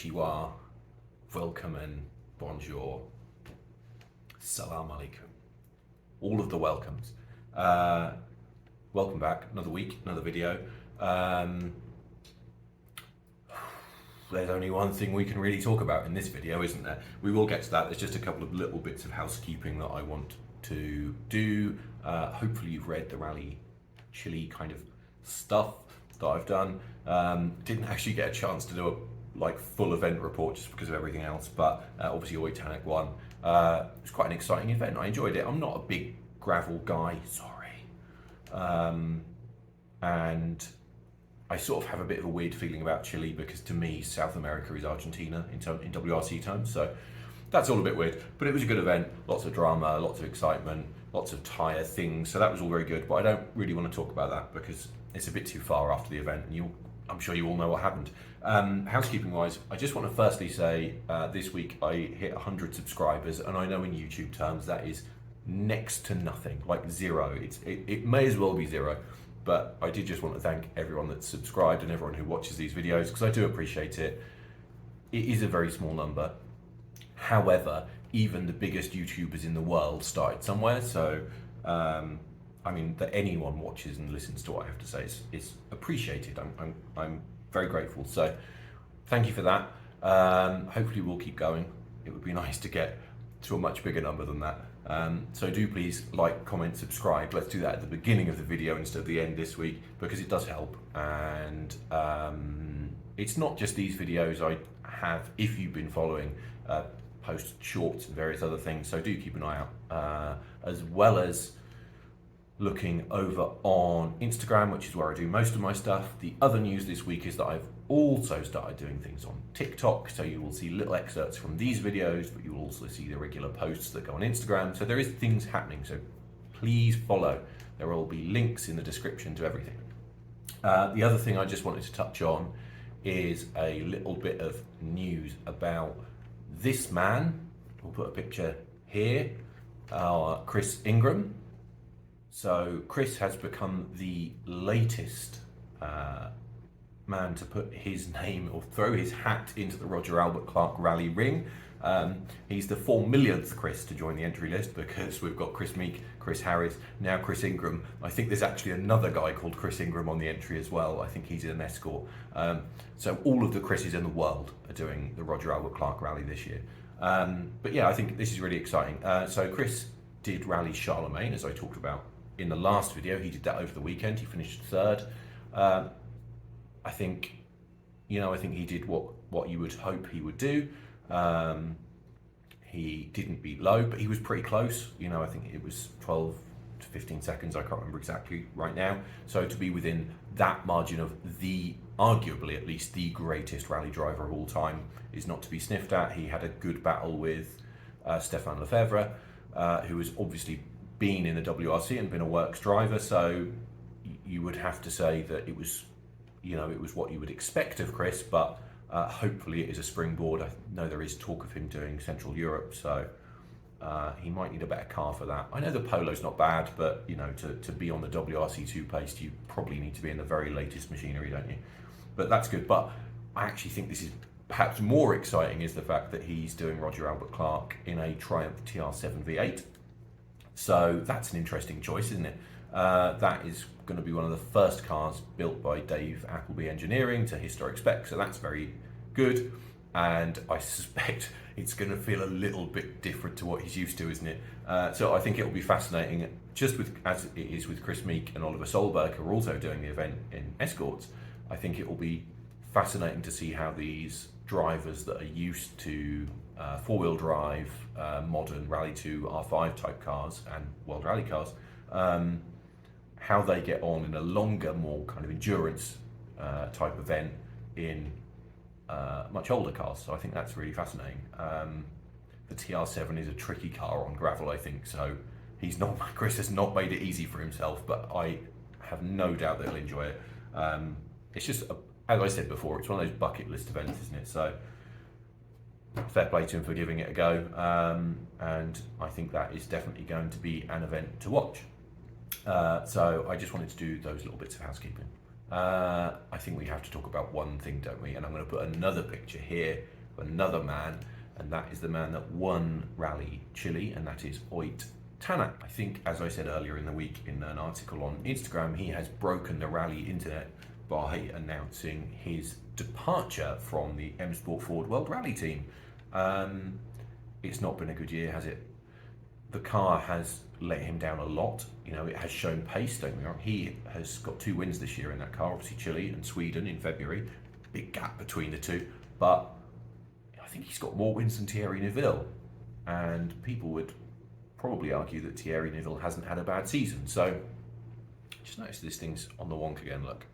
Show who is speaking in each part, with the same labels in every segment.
Speaker 1: Konnichiwa, welcome and bonjour, salam alaikum. All of the welcomes. Welcome back, another week, another video. There's only one thing we can really talk about in this video, isn't there? We will get to that. There's just a couple of little bits of housekeeping that I want to do. Hopefully you've read the Rally Chile kind of stuff that I've done. Didn't actually get a chance to do a full event report just because of everything else, but obviously Ott Tänak won. It was quite an exciting event. I enjoyed it. I'm not a big gravel guy, sorry. And I sort of have a bit of a weird feeling about Chile because to me, South America is Argentina in WRC terms. So that's all a bit weird, but it was a good event. Lots of drama, lots of excitement, lots of tyre things. So that was all very good, but I don't really want to talk about that because it's a bit too far after the event and I'm sure you all know what happened. Housekeeping wise, I just want to firstly say this week I hit 100 subscribers, and I know in YouTube terms that is next to nothing, like zero. It may as well be zero, but I did just want to thank everyone that's subscribed and everyone who watches these videos because I do appreciate it. It is a very small number. However, even the biggest YouTubers in the world started somewhere, so I mean, that anyone watches and listens to what I have to say is appreciated. I'm very grateful. So thank you for that. Hopefully we'll keep going. It would be nice to get to a much bigger number than that. So do please like, comment, subscribe. Let's do that at the beginning of the video instead of the end this week because it does help. And it's not just these videos I have, if you've been following, post shorts and various other things. So do keep an eye out, as well as looking over on Instagram, which is where I do most of my stuff. The other news this week is that I've also started doing things on TikTok, so you will see little excerpts from these videos, but you will also see the regular posts that go on Instagram. So there is things happening, so please follow. There will be links in the description to everything. The other thing I just wanted to touch on is a little bit of news about this man. We'll put a picture here, Chris Ingram. So Chris has become the latest man to put his name or throw his hat into the Roger Albert Clark Rally ring. He's the 4 millionth Chris to join the entry list because we've got Chris Meek, Chris Harris, now Chris Ingram. I think there's actually another guy called Chris Ingram on the entry as well. I think he's in an escort. So all of the Chris's in the world are doing the Roger Albert Clark Rally this year. But yeah, I think this is really exciting. So Chris did Rally Charlemagne, as I talked about in the last video. He did that over the weekend. He finished third. I think he did what you would hope he would do. He didn't beat Lowe, but he was pretty close. I think it was 12 to 15 seconds. I can't remember exactly right now. So to be within that margin of arguably at least the greatest rally driver of all time is not to be sniffed at. He had a good battle with Stéphane Lefebvre, who has obviously been in the WRC and been a works driver. So you would have to say that it was what you would expect of Chris, but hopefully it is a springboard. I know there is talk of him doing Central Europe, so he might need a better car for that. I know the Polo's not bad, but to be on the WRC2 pace, you probably need to be in the very latest machinery, don't you? But that's good. But I actually think this is perhaps more exciting is the fact that he's doing Roger Albert Clark in a Triumph TR7 V8. So that's an interesting choice, isn't it? That is going to be one of the first cars built by Dave Appleby Engineering to historic spec, so that's very good. And I suspect it's going to feel a little bit different to what he's used to, isn't it? So I think it will be fascinating, just as it is with Chris Meek and Oliver Solberg, who are also doing the event in escorts. I think it will be fascinating to see how these drivers that are used to four-wheel drive, modern Rally 2 R5 type cars and World Rally cars, how they get on in a longer, more kind of endurance type event in much older cars. So I think that's really fascinating. The TR7 is a tricky car on gravel, I think, so Chris has not made it easy for himself, but I have no doubt that he'll enjoy it. It's just, as I said before, it's one of those bucket list events, isn't it? So fair play to him for giving it a go, and I think that is definitely going to be an event to watch. So I just wanted to do those little bits of housekeeping. I think we have to talk about one thing, don't we? And I'm going to put another picture here of another man, and that is the man that won Rally Chile, and that is Ott Tänak. I think, as I said earlier in the week in an article on Instagram, he has broken the rally internet by announcing his departure from the M Sport Ford World Rally team. It's not been a good year, has it? The car has let him down a lot. You know, it has shown pace, don't we? He has got 2 wins this year in that car, obviously Chile and Sweden in February. Big gap between the two, but I think he's got more wins than Thierry Neuville, and people would probably argue that Thierry Neuville hasn't had a bad season. So just notice this thing's on the wonk again, look.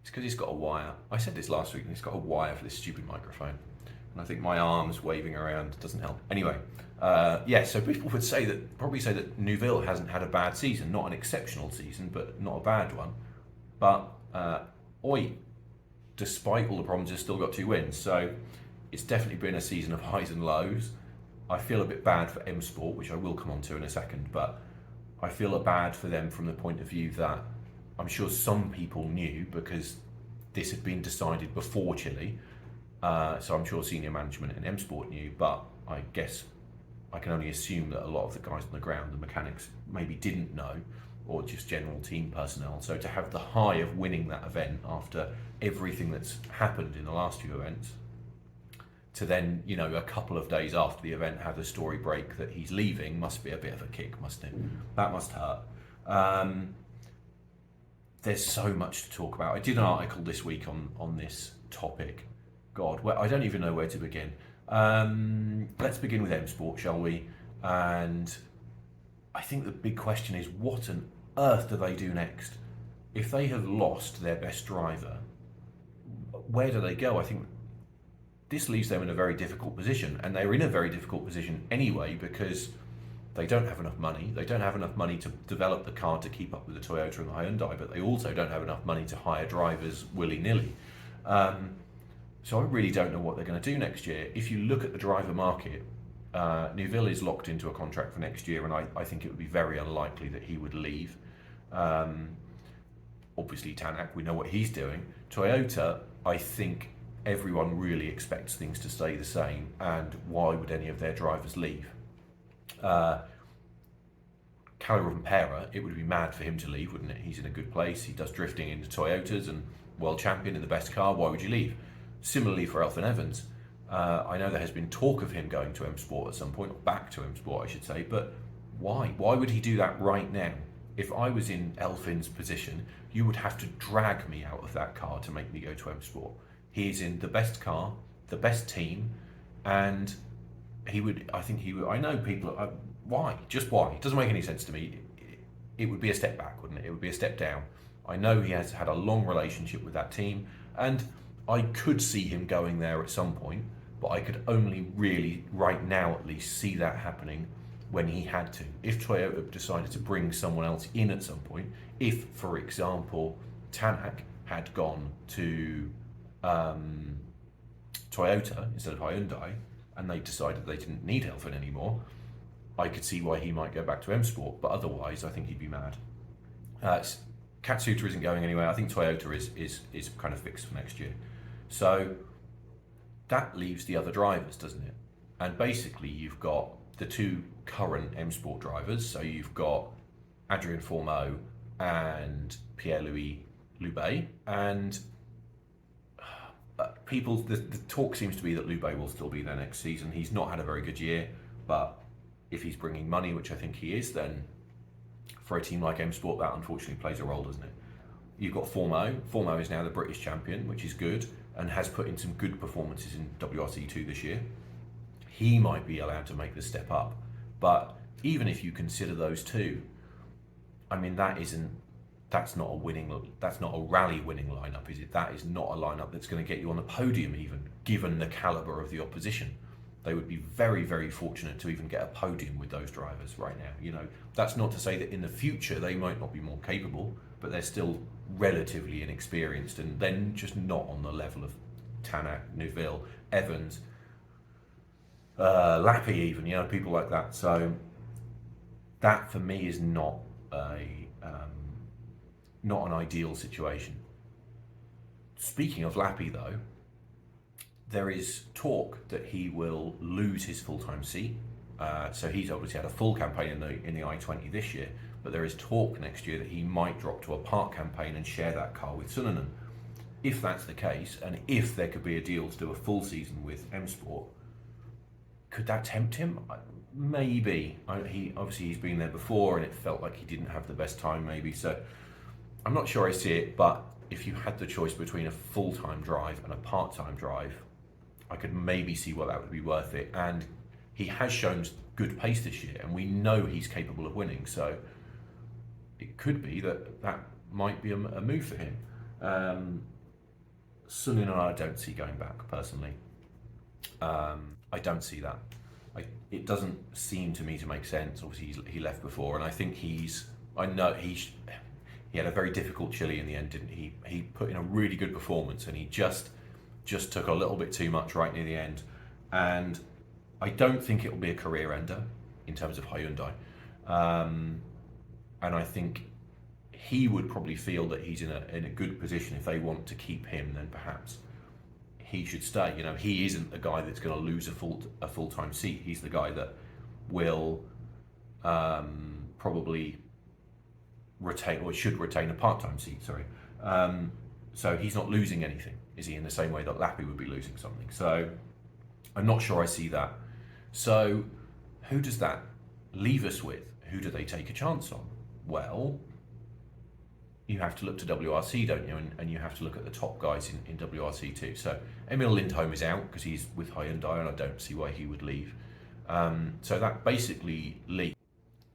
Speaker 1: It's because he's got a wire. I said this last week, and he's got a wire for this stupid microphone. And I think my arms waving around doesn't help. Anyway, yeah, so people would probably say that Neuville hasn't had a bad season, not an exceptional season, but not a bad one. But Ott, despite all the problems, has still got 2 wins. So it's definitely been a season of highs and lows. I feel a bit bad for M Sport, which I will come on to in a second, but I feel bad for them from the point of view that I'm sure some people knew, because this had been decided before Chile. So I'm sure senior management in M Sport knew, but I guess I can only assume that a lot of the guys on the ground, the mechanics, maybe didn't know, or just general team personnel. So to have the high of winning that event after everything that's happened in the last few events, to then, you know, a couple of days after the event have the story break that he's leaving, must be a bit of a kick, mustn't it? That must hurt. There's so much to talk about. I did an article this week on this topic. God, I don't even know where to begin. Let's begin with M Sport, shall we? And I think the big question is, what on earth do they do next? If they have lost their best driver, where do they go? I think this leaves them in a very difficult position, and they're in a very difficult position anyway, because they don't have enough money. They don't have enough money to develop the car to keep up with the Toyota and the Hyundai, but they also don't have enough money to hire drivers willy-nilly. So I really don't know what they're going to do next year. If you look at the driver market, Neuville is locked into a contract for next year, and I think it would be very unlikely that he would leave. Obviously Tänak, we know what he's doing. Toyota, I think everyone really expects things to stay the same, and why would any of their drivers leave? Rivera, it would be mad for him to leave, wouldn't it? He's in a good place. He does drifting into Toyotas and world champion in the best car. Why would you leave? Similarly for Elfyn Evans, I know there has been talk of him going to M Sport at some point, or back to M Sport, I should say, but why? Why would he do that right now? If I was in Elfyn's position, you would have to drag me out of that car to make me go to M Sport. He's in the best car, the best team, and I know people, why? Just why? It doesn't make any sense to me. It would be a step back, wouldn't it? It would be a step down. I know he has had a long relationship with that team, and I could see him going there at some point, but I could only really, right now at least, see that happening when he had to. If Toyota decided to bring someone else in at some point, if, for example, Tänak had gone to Toyota instead of Hyundai, and they decided they didn't need Elfyn anymore, I could see why he might go back to M Sport, but otherwise I think he'd be mad. Katsuta isn't going anywhere. I think Toyota is kind of fixed for next year. So that leaves the other drivers, doesn't it? And basically you've got the 2 current M Sport drivers. So you've got Adrien Fourmeau and Pierre-Louis Loubet, and the talk seems to be that Loubet will still be there next season. He's not had a very good year, but if he's bringing money, which I think he is, then for a team like M Sport, that unfortunately plays a role, doesn't it? You've got Fourmeau. Fourmeau is now the British champion, which is good, and has put in some good performances in WRC2 this year. He might be allowed to make the step up, but even if you consider those 2, I mean, that's not a rally winning lineup, is it? That is not a lineup that's going to get you on the podium, even given the caliber of the opposition. They would be very, very fortunate to even get a podium with those drivers right now. You know, that's not to say that in the future they might not be more capable, but they're still relatively inexperienced, and then just not on the level of Tänak, Neuville, Evans, Lappi even, you know, people like that. So that for me is not not an ideal situation. Speaking of Lappy though, there is talk that he will lose his full-time seat. So he's obviously had a full campaign in the I-20 this year, but there is talk next year that he might drop to a part campaign and share that car with Suninen. If that's the case, and if there could be a deal to do a full season with M Sport, could that tempt him? Maybe. He's been there before, and it felt like he didn't have the best time. Maybe so. I'm not sure I see it, but if you had the choice between a full-time drive and a part-time drive, I could maybe see why that would be worth it. And he has shown good pace this year, and we know he's capable of winning. So it could be that might be a move for him. Sunil and I don't see going back personally. I don't see that. It doesn't seem to me to make sense. Obviously, he left before, and I think he had a very difficult Chile in the end, didn't he? He put in a really good performance, and he just took a little bit too much right near the end. And I don't think it will be a career ender in terms of Hyundai. And I think he would probably feel that he's in a good position. If they want to keep him, then perhaps he should stay. You know, he isn't the guy that's going to lose a full-time seat. He's the guy that will probably retain, or should retain, a part-time seat. Sorry. So he's not losing anything, is he? In the same way that Lappy would be losing something. So I'm not sure I see that. So who does that leave us with? Who do they take a chance on? Well, you have to look to WRC, don't you? And you have to look at the top guys in WRC too. So Emil Lindholm is out because he's with Hyundai, and I don't see why he would leave. So that basically leaves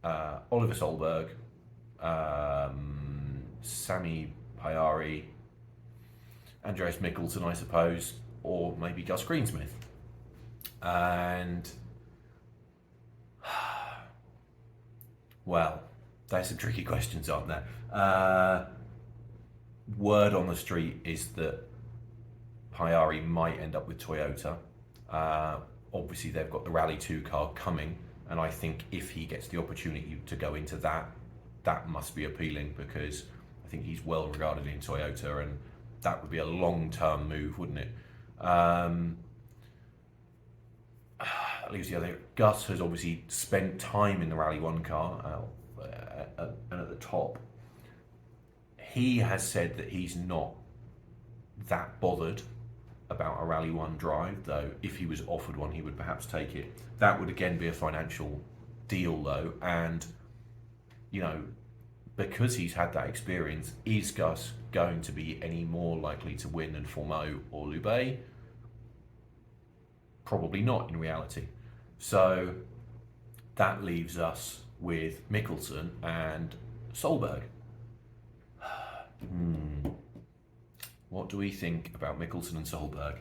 Speaker 1: Oliver Solberg, Sami Pajari, Andreas Mikkelsen, I suppose, or maybe Gus Greensmith. And well, there's some tricky questions, aren't there? Word on the street is that Pajari might end up with Toyota. Obviously, they've got the Rally 2 car coming, and I think if he gets the opportunity to go into that must be appealing, because I think he's well regarded in Toyota, and that would be a long-term move, wouldn't it? Leaves the other. Gus has obviously spent time in the Rally 1 car, and at the top, he has said that he's not that bothered about a Rally 1 drive, though if he was offered one, he would perhaps take it. That would again be a financial deal, though, and you know, because he's had that experience, is Gus going to be any more likely to win than Fourmeau or Loubet? Probably not in reality. So that leaves us with Mikkelsen and Solberg. What do we think about Mikkelsen and Solberg?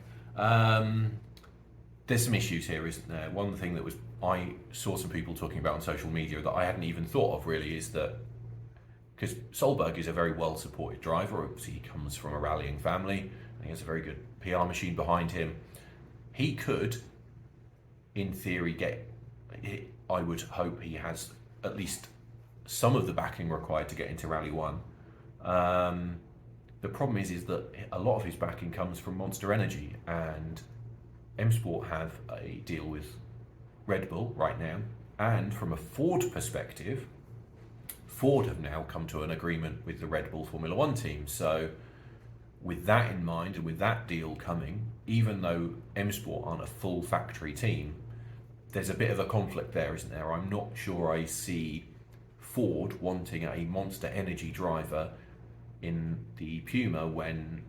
Speaker 1: There's some issues here, isn't there? One thing that I saw some people talking about on social media that I hadn't even thought of really is that, because Solberg is a very well supported driver, obviously he comes from a rallying family and he has a very good PR machine behind him. He could, in theory, I would hope he has at least some of the backing required to get into Rally 1. The problem is that a lot of his backing comes from Monster Energy, and M Sport have a deal with Red Bull right now, and from a Ford perspective, Ford have now come to an agreement with the Red Bull Formula 1 team. So with that in mind, and with that deal coming, even though M Sport aren't a full factory team, there's a bit of a conflict there, isn't there? I'm not sure I see Ford wanting a Monster Energy driver in the Puma when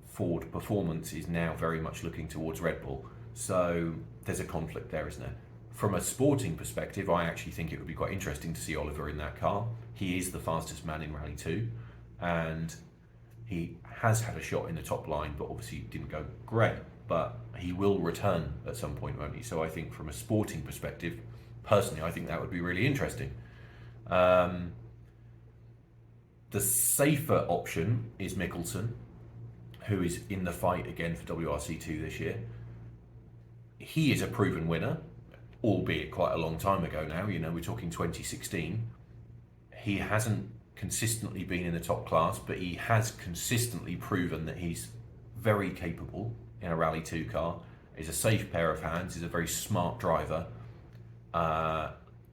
Speaker 1: Ford Performance is now very much looking towards Red Bull. So there's a conflict there, isn't there? From a sporting perspective, I actually think it would be quite interesting to see Oliver in that car. He is the fastest man in Rally 2, and he has had a shot in the top line, but obviously it didn't go great. But he will return at some point, won't he? So I think from a sporting perspective, personally, I think that would be really interesting. The safer option is Mikkelsen, who is in the fight again for WRC2 this year. He is a proven winner, albeit quite a long time ago now. You know, we're talking 2016. He hasn't consistently been in the top class, but he has consistently proven that he's very capable in a Rally 2 car. He's a safe pair of hands. He's a very smart driver.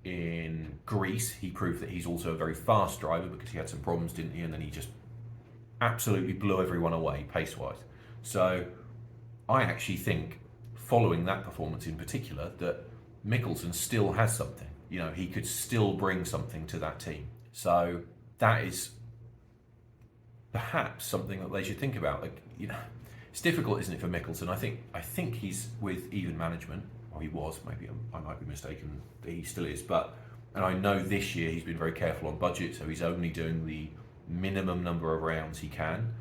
Speaker 1: In Greece, he proved that he's also a very fast driver because he had some problems, didn't he? And then he just absolutely blew everyone away pace-wise. So I actually think, following that performance in particular, that Mikkelsen still has something. You know, he could still bring something to that team. So that is perhaps something that they should think about. Like, you know, it's difficult, isn't it, for Mikkelsen? I think he's with even management. Or he was, maybe I might be mistaken, he still is. And I know this year he's been very careful on budget, so he's only doing the minimum number of rounds he can.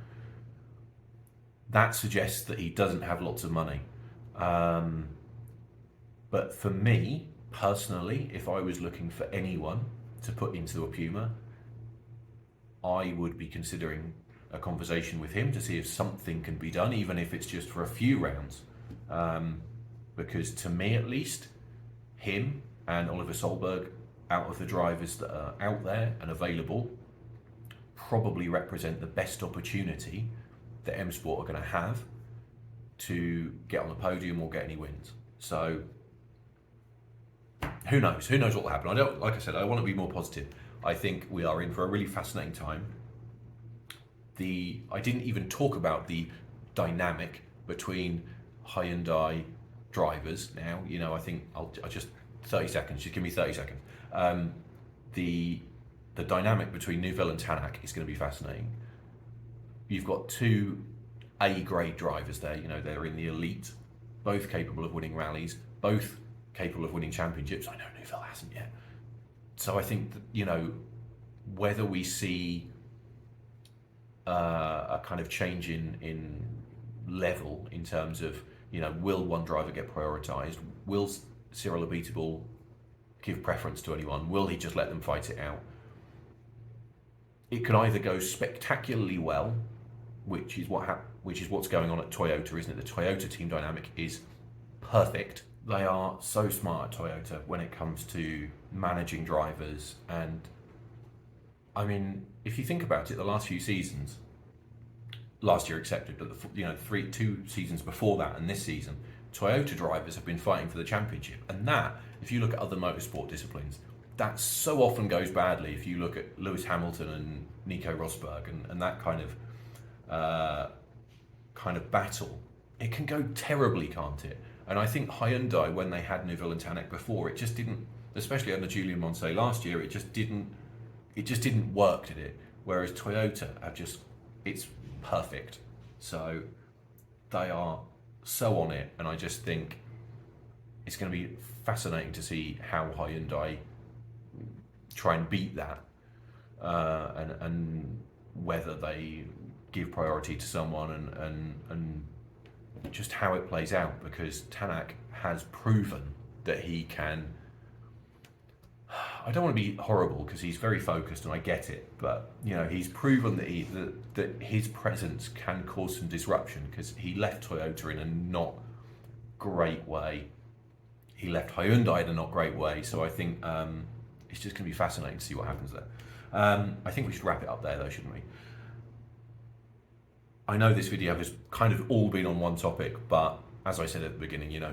Speaker 1: That suggests that he doesn't have lots of money. But for me, personally, if I was looking for anyone to put into a Puma, I would be considering a conversation with him to see if something can be done, even if it's just for a few rounds. Because to me, at least, him and Oliver Solberg, out of the drivers that are out there and available, probably represent the best opportunity that M Sport are going to have to get on the podium or get any wins. So who knows? Who knows what will happen? Like I said, I want to be more positive. I think we are in for a really fascinating time. I didn't even talk about the dynamic between Hyundai drivers now. You know, I think I'll just 30 seconds. Just give me 30 seconds. The dynamic between Neuville and Tänak is going to be fascinating. You've got two A-grade drivers there. You know, they're in the elite, both capable of winning rallies, both capable of winning championships. I know Neuville hasn't yet. So I think that, you know, whether we see a kind of change in level in terms of, you know, will one driver get prioritised? Will Cyril Abiteboul give preference to anyone? Will he just let them fight it out? It can either go spectacularly well, which is what's going on at Toyota, isn't it? The Toyota team dynamic is perfect. They are so smart at Toyota when it comes to managing drivers. And I mean, if you think about it, the last few seasons, last year accepted, but two seasons before that and this season, Toyota drivers have been fighting for the championship. And that, if you look at other motorsport disciplines, that so often goes badly. If you look at Lewis Hamilton and Nico Rosberg and that kind of battle, it can go terribly, can't it? And I think Hyundai, when they had Neuville and Tänak before, it just didn't, especially under Julien Moncey last year, it just didn't work, did it? Whereas Toyota it's perfect. So they are so on it, and I just think it's going to be fascinating to see how Hyundai try and beat that, and whether they give priority to someone and just how it plays out, because Tänak has proven that he can. I don't want to be horrible because he's very focused and I get it, but you know, he's proven that his presence can cause some disruption, because he left Toyota in a not great way. He left Hyundai in a not great way. So I think it's just going to be fascinating to see what happens there. I think we should wrap it up there though, shouldn't we? I know this video has kind of all been on one topic, but as I said at the beginning, you know,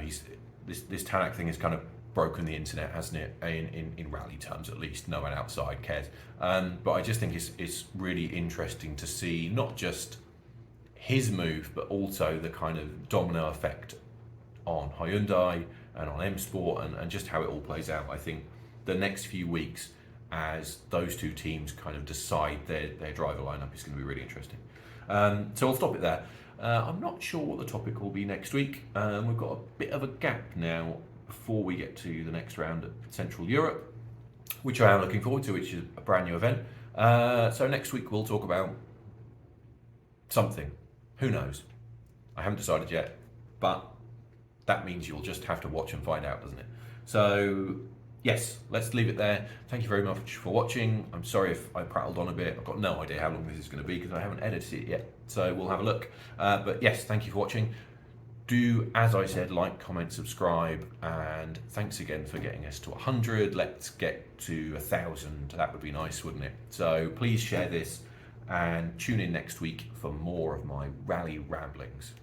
Speaker 1: this Tänak thing has kind of broken the internet, hasn't it? In rally terms, at least. No one outside cares. But I just think it's really interesting to see not just his move, but also the kind of domino effect on Hyundai and on M Sport, and just how it all plays out. I think the next few weeks, as those two teams kind of decide their driver lineup, is going to be really interesting. So I'll stop it there. I'm not sure what the topic will be next week. We've got a bit of a gap now before we get to the next round at Central Europe, which I am looking forward to, which is a brand new event. So next week we'll talk about something. Who knows? I haven't decided yet, but that means you'll just have to watch and find out, doesn't it? So yes, let's leave it there. Thank you very much for watching. I'm sorry if I prattled on a bit. I've got no idea how long this is going to be because I haven't edited it yet. So we'll have a look. But yes, thank you for watching. Do, as I said, like, comment, subscribe, and thanks again for getting us to 100. Let's get to 1,000. That would be nice, wouldn't it? So please share this and tune in next week for more of my rally ramblings.